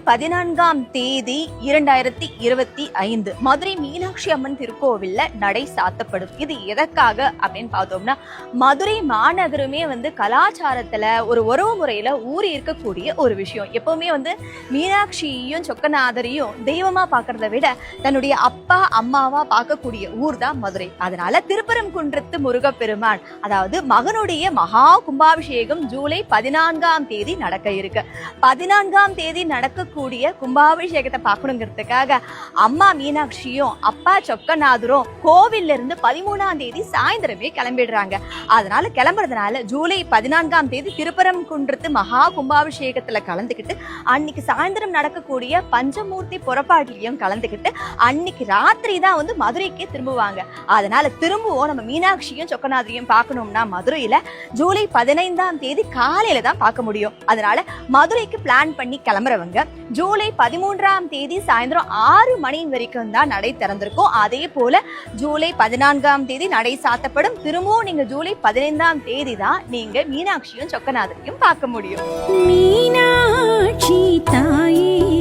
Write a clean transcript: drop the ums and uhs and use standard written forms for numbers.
14ஆம் தேதி 2025 மதுரை மீனாட்சி அம்மன் திருக்கோவில்ல நடை சாத்தப்படும். இது எதற்காக அப்படின்னு பார்த்தோம்னா, மதுரை மாநகருமே கலாச்சாரத்துல ஒரு உறவு முறையில ஊறி இருக்கக்கூடிய ஒரு விஷயம். எப்பவுமே மீனாட்சியையும் சொக்கநாதரையும் தெய்வமா பாக்குறத விட தன்னுடைய அப்பா அம்மாவா பார்க்கக்கூடிய ஊர் தான் மதுரை. அதனால திருப்பரங்குன்றத்து முருகப்பெருமான், அதாவது மகனுடைய மகா கும்பாபிஷேகம் ஜூலை 14ஆம் தேதி நடக்க இருக்கு. 14ஆம் தேதி நடக்கக்கூடிய கும்பாபிஷேகத்தை பார்க்கணுங்கிறதுக்காக அம்மா மீனாட்சியும் அப்பா சொக்கநாதரும் கோவில்ல இருந்து 13ஆம் தேதி சாயந்தரமே கிளம்பிடுறாங்க. அதனால கிளம்புறதுனால ஜூலை 14ஆம் தேதி திருப்பரங்குன்றத்து மகா கும்பாபிஷேகத்துல கலந்துக்கிட்டு அன்னைக்கு சாயந்தரம் நடக்கக்கூடிய பஞ்சமூர்த்தி புறப்பாட்டிலையும் கலந்துக்கிட்டு அன்னைக்கு ராத்திரி தான் மதுரைக்கே திரும்புவாங்க. அதனால திரும்பவும் நம்ம மீனாட்சியும் சொக்கநாதரையும் பார்க்கணும்னா மதுரையில ஜூலை 15ஆம் தேதி காலையில தான் பார்க்க முடியும். அதனால மதுரைக்கு பிளான் பண்ணி கிளம்புறவங்க ஜூலை 13ஆம் தேதி சாயந்தரம் 6 மணி வரைக்கும் தான் நடை திறந்திருக்கும். அதே போல ஜூலை 14ஆம் தேதி நடை சாத்தப்படும். திரும்பவும் நீங்க ஜூலை 15ஆம் தேதி தான் நீங்க மீனாட்சியும் சொக்கநாதரையும் பார்க்க முடியும். மீனாட்சி தாயே